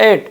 8,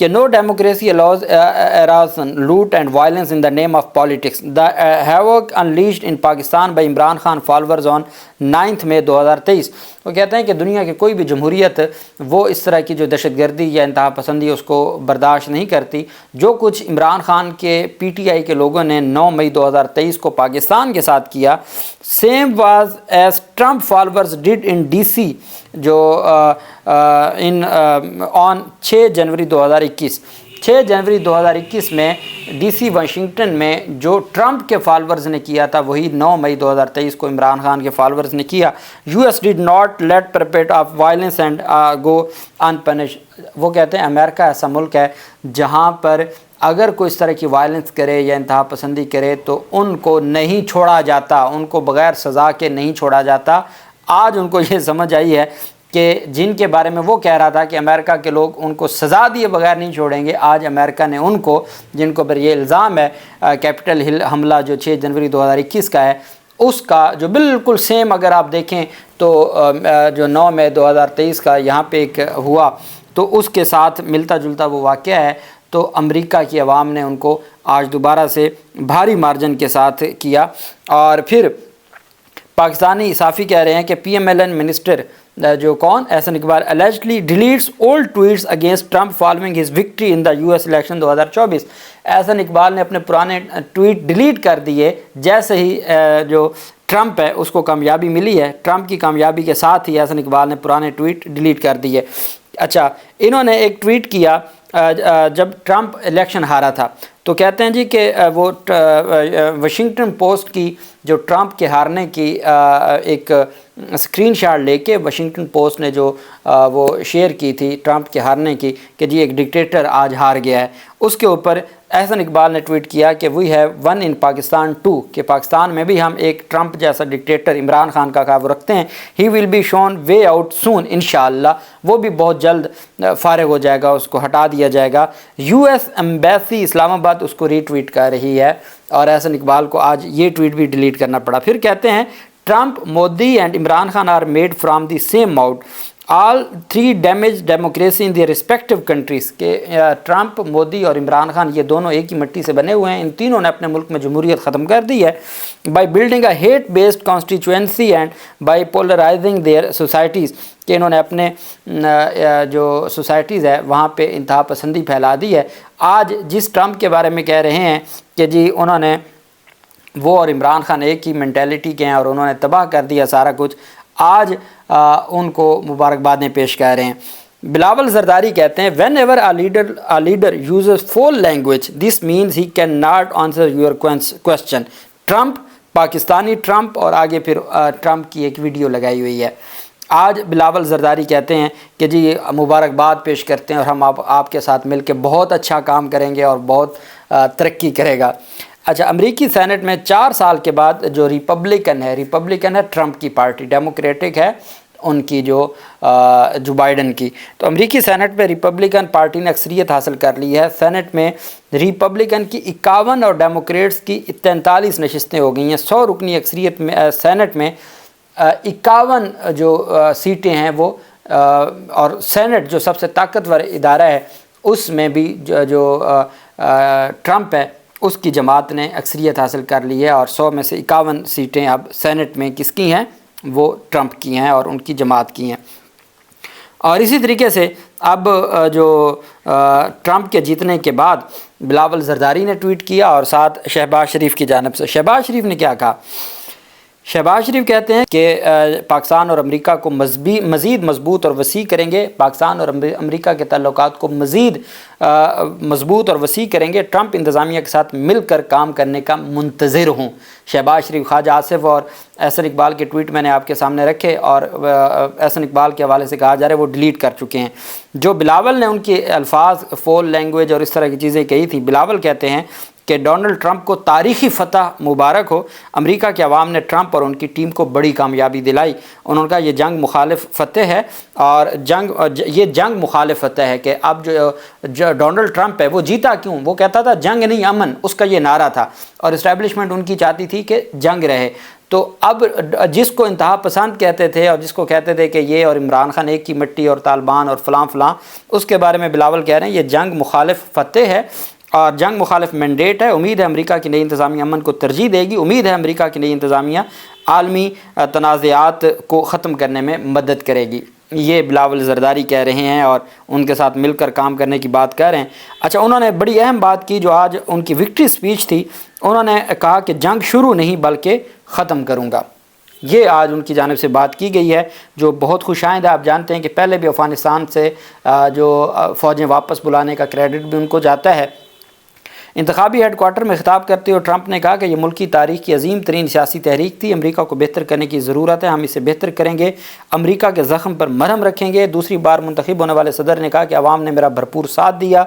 کہ no democracy allows arson, loot and violence in the name of politics. The havoc unleashed in Pakistan by Imran Khan followers on 9 مئی 2023. وہ کہتے ہیں کہ دنیا کی کوئی بھی جمہوریت وہ اس طرح کی جو دہشت گردی یا انتہا پسندی اس کو برداشت نہیں کرتی. جو کچھ عمران خان کے پی ٹی آئی کے لوگوں نے 9 مئی 2023 کو پاکستان کے ساتھ کیا, same was as Trump followers did in DC جو آن 6 جنوری 2021. 6 جنوری 2021 میں ڈی سی واشنگٹن میں جو ٹرمپ کے فالورز نے کیا تھا وہی 9 مئی 2023 کو عمران خان کے فالورز نے کیا. US did not let perpetrate of violence and go unpunished. وہ کہتے ہیں امریکہ ایسا ملک ہے جہاں پر اگر کوئی اس طرح کی وائلنس کرے یا انتہا پسندی کرے تو ان کو نہیں چھوڑا جاتا, ان کو بغیر سزا کے نہیں چھوڑا جاتا. آج ان کو یہ سمجھ آئی ہے کہ جن کے بارے میں وہ کہہ رہا تھا کہ امریکہ کے لوگ ان کو سزا دیے بغیر نہیں چھوڑیں گے, آج امریکہ نے ان کو, جن کو پر یہ الزام ہے کیپٹل ہل حملہ جو 6 جنوری 2021 کا ہے, اس کا جو بالکل سیم اگر آپ دیکھیں تو جو 9 مئی 2023 کا یہاں پہ ایک ہوا تو اس کے ساتھ ملتا جلتا وہ واقعہ ہے. تو امریکہ کی عوام نے ان کو آج دوبارہ سے بھاری مارجن کے ساتھ کیا. اور پھر پاکستانی صحافی کہہ رہے ہیں کہ P M L N minister جو کون Ahsan Iqbal allegedly deletes old tweets against Trump following his victory in the US election 2024. Ahsan Iqbal نے اپنے پرانے ٹویٹ ڈیلیٹ کر دیے جیسے ہی جو ٹرمپ ہے اس کو کامیابی ملی ہے. ٹرمپ کی کامیابی کے ساتھ ہی احسن اقبال نے پرانے ٹویٹ ڈیلیٹ کر دیے. اچھا, انہوں نے ایک ٹویٹ کیا جب ٹرمپ الیکشن ہارا تھا تو کہتے ہیں جی کہ وہ واشنگٹن پوسٹ کی جو ٹرمپ کے ہارنے کی ایک اسکرین شاٹ لے کے واشنگٹن پوسٹ نے جو وہ شیئر کی تھی ٹرمپ کے ہارنے کی کہ جی ایک ڈکٹیٹر آج ہار گیا ہے, اس کے اوپر احسن اقبال نے ٹویٹ کیا کہ we have won in Pakistan too, کہ پاکستان میں بھی ہم ایک ٹرمپ جیسا ڈکٹیٹر عمران خان کا قابو رکھتے ہیں. ہی will be shown way out سون انشاءاللہ, وہ بھی بہت جلد فارغ ہو جائے گا, اس کو ہٹا دیا جائے گا. US ایمبیسی اسلام آباد اس کو ری ٹویٹ کر رہی ہے اور احسن اقبال کو آج یہ ٹویٹ بھی ڈیلیٹ کرنا پڑا. پھر کہتے ہیں Trump, Modi and Imran Khan are made from the same mouth, all 3 damage democracy in the respective countries, کہ ٹرمپ, مودی اور عمران خان یہ دونوں ایک ہی مٹی سے بنے ہوئے ہیں, ان تینوں نے اپنے ملک میں جمہوریت ختم کر دی ہے. By building a hate based constituency and by polarising their societies, کہ انہوں نے اپنے جو سوسائٹیز ہے وہاں پہ انتہا پسندی پھیلا دی ہے. آج جس ٹرمپ کے بارے میں کہہ رہے ہیں کہ جی انہوں نے, وہ اور عمران خان ایک ہی مینٹیلٹی کے ہیں اور انہوں نے تباہ کر دیا سارا کچھ, آج ان کو مبارکبادیں پیش کر رہے ہیں. بلاول زرداری کہتے ہیں when ever a leader uses foul language this means he cannot answer your question. Trump, Pakistani Trump, اور آگے پھر ٹرمپ کی ایک ویڈیو لگائی ہوئی ہے. آج بلاول زرداری کہتے ہیں کہ جی مبارکباد پیش کرتے ہیں اور ہم آپ کے ساتھ مل کے بہت اچھا کام کریں گے اور بہت ترقی کرے گا. اچھا, امریکی سینٹ میں 4 سال کے بعد جو ریپبلکن ہے ٹرمپ کی پارٹی, ڈیموکریٹک ہے ان کی جو بائیڈن کی, تو امریکی سینٹ میں ریپبلکن پارٹی نے اکثریت حاصل کر لی ہے. سینٹ میں ریپبلکن کی 51 اور ڈیموکریٹس کی 43 نشستیں ہو گئی ہیں. 100 رکنی اکثریت میں سینٹ میں 51 جو سیٹیں ہیں وہ, اور سینٹ جو سب سے طاقتور ادارہ ہے اس میں بھی جو ٹرمپ ہے اس کی جماعت نے اکثریت حاصل کر لی ہے, اور 100 میں سے 51 سیٹیں اب سینٹ میں کس کی ہیں, وہ ٹرمپ کی ہیں اور ان کی جماعت کی ہیں. اور اسی طریقے سے اب جو ٹرمپ کے جیتنے کے بعد بلاول زرداری نے ٹویٹ کیا اور ساتھ شہباز شریف کی جانب سے. شہباز شریف نے کیا کہا؟ شہباز شریف کہتے ہیں کہ پاکستان اور امریکہ کو مزید مضبوط اور وسیع کریں گے, پاکستان اور امریکہ کے تعلقات کو مزید مضبوط اور وسیع کریں گے, ٹرمپ انتظامیہ کے ساتھ مل کر کام کرنے کا منتظر ہوں. شہباز شریف, خواجہ آصف اور احسن اقبال کے ٹویٹ میں نے آپ کے سامنے رکھے, اور احسن اقبال کے حوالے سے کہا جا رہا ہے وہ ڈیلیٹ کر چکے ہیں. جو بلاول نے ان کے الفاظ, فول لینگویج اور اس طرح کی چیزیں کہی تھیں, بلاول کہتے ہیں کہ ڈونلڈ ٹرمپ کو تاریخی فتح مبارک ہو. امریکہ کے عوام نے ٹرمپ اور ان کی ٹیم کو بڑی کامیابی دلائی. انہوں نے کہا یہ جنگ مخالف فتح ہے, اور یہ جنگ مخالف فتح ہے کہ اب جو ڈونلڈ ٹرمپ ہے وہ جیتا کیوں؟ وہ کہتا تھا جنگ نہیں امن, اس کا یہ نعرہ تھا, اور اسٹیبلشمنٹ ان کی چاہتی تھی کہ جنگ رہے. تو اب جس کو انتہا پسند کہتے تھے اور جس کو کہتے تھے کہ یہ اور عمران خان ایک کی مٹی اور طالبان اور فلاں فلاں، اس کے بارے میں بلاول کہہ رہے ہیں یہ جنگ مخالف فتح ہے اور جنگ مخالف مینڈیٹ ہے۔ امید ہے امریکہ کی نئی انتظامیہ امن کو ترجیح دے گی، امید ہے امریکہ کی نئی انتظامیہ عالمی تنازعات کو ختم کرنے میں مدد کرے گی، یہ بلاول زرداری کہہ رہے ہیں اور ان کے ساتھ مل کر کام کرنے کی بات کہہ رہے ہیں۔ اچھا، انہوں نے بڑی اہم بات کی جو آج ان کی وکٹری سپیچ تھی، انہوں نے کہا کہ جنگ شروع نہیں بلکہ ختم کروں گا، یہ آج ان کی جانب سے بات کی گئی ہے جو بہت خوش آئند ہے۔ آپ جانتے ہیں کہ پہلے بھی افغانستان سے جو فوجیں واپس بلانے کا کریڈٹ بھی ان کو جاتا ہے۔ انتخابی ہیڈ کوارٹر میں خطاب کرتے ہوئے ٹرمپ نے کہا کہ یہ ملکی تاریخ کی عظیم ترین سیاسی تحریک تھی، امریکہ کو بہتر کرنے کی ضرورت ہے، ہم اسے بہتر کریں گے، امریکہ کے زخم پر مرہم رکھیں گے۔ دوسری بار منتخب ہونے والے صدر نے کہا کہ عوام نے میرا بھرپور ساتھ دیا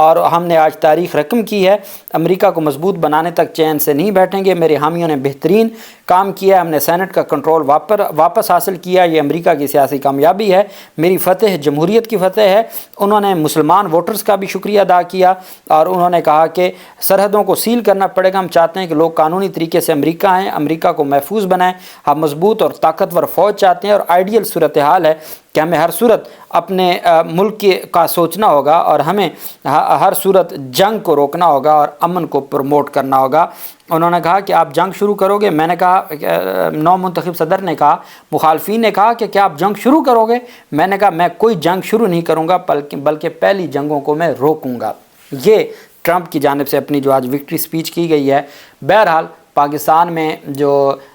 اور ہم نے آج تاریخ رقم کی ہے، امریکہ کو مضبوط بنانے تک چین سے نہیں بیٹھیں گے، میرے حامیوں نے بہترین کام کیا، ہم نے سینٹ کا کنٹرول واپس حاصل کیا، یہ امریکہ کی سیاسی کامیابی ہے، میری فتح جمہوریت کی فتح ہے۔ انہوں نے مسلمان ووٹرز کا بھی شکریہ ادا کیا اور انہوں نے کہا کہ سرحدوں کو سیل کرنا پڑے گا، ہم چاہتے ہیں کہ لوگ قانونی طریقے سے امریکہ آئیں، امریکہ کو محفوظ بنائیں، ہم مضبوط اور طاقتور فوج چاہتے ہیں اور آئیڈیل صورتحال ہے کہ ہمیں ہر صورت اپنے ملک کا سوچنا ہوگا اور ہمیں ہر صورت جنگ کو روکنا ہوگا اور امن کو پروموٹ کرنا ہوگا۔ انہوں نے کہا کہ آپ جنگ شروع کرو گے، میں نے کہا، نو منتخب صدر نے کہا، مخالفین نے کہا کہ کیا آپ جنگ شروع کرو گے؟ میں نے کہا میں کوئی جنگ شروع نہیں کروں گا بلکہ پہلی جنگوں کو میں روکوں گا۔ یہ ٹرمپ کی جانب سے اپنی جو آج وکٹری سپیچ کی گئی ہے۔ بہرحال پاکستان میں جو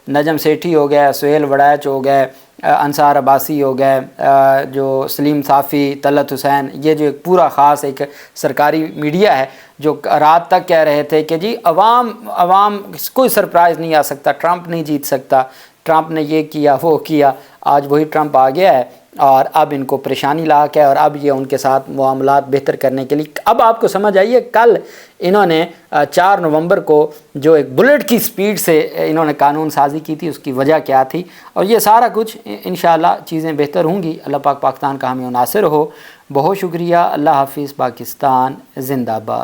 نجم سیٹھی ہو گئے، سہیل وڑائچ ہو گئے، انصار عباسی ہو گئے، جو سلیم صافی، طلعت حسین، یہ جو ایک پورا خاص ایک سرکاری میڈیا ہے جو رات تک کہہ رہے تھے کہ جی عوام کوئی سرپرائز نہیں آ سکتا، ٹرمپ نہیں جیت سکتا، ٹرمپ نے یہ کیا وہ کیا، آج وہی ٹرمپ آ گیا ہے اور اب ان کو پریشانی لاحق ہے اور اب یہ ان کے ساتھ معاملات بہتر کرنے کے لیے، اب آپ کو سمجھ آئیے کل انہوں نے 4 نومبر کو جو ایک بلٹ کی سپیڈ سے انہوں نے قانون سازی کی تھی، اس کی وجہ کیا تھی، اور یہ سارا کچھ انشاءاللہ چیزیں بہتر ہوں گی۔ اللہ پاک پاکستان کا ہمیں ناصر ہو۔ بہت شکریہ، اللہ حافظ، پاکستان زندہ باد۔